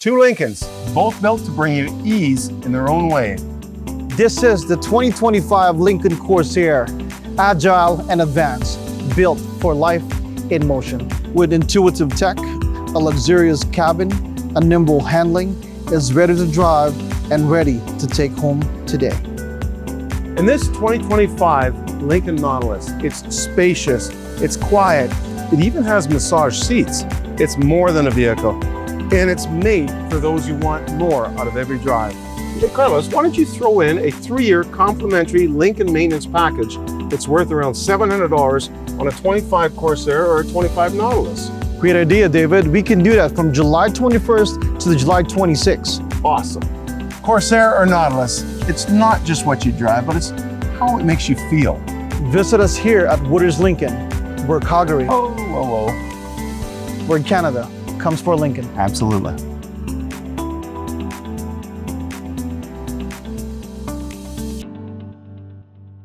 Two Lincolns, both built to bring you ease in their own way. This is the 2025 Lincoln Corsair, agile and advanced, built for life in motion. With intuitive tech, a luxurious cabin, a nimble handling, is ready to drive and ready to take home today. In this 2025 Lincoln Nautilus, it's spacious, it's quiet, it even has massage seats. It's more than a vehicle, and it's made for those who want more out of every drive. Hey Carlos, why don't you throw in a 3-year complimentary Lincoln maintenance package that's worth around $700 on a 25 Corsair or a 25 Nautilus? Great idea, David. We can do that from July 21st to the July 26th. Awesome. Corsair or Nautilus, it's not just what you drive, but it's how it makes you feel. Visit us here at Woodridge, Lincoln. We're Calgary. Oh, whoa, whoa. We're in Canada. Comes for Lincoln. Absolutely.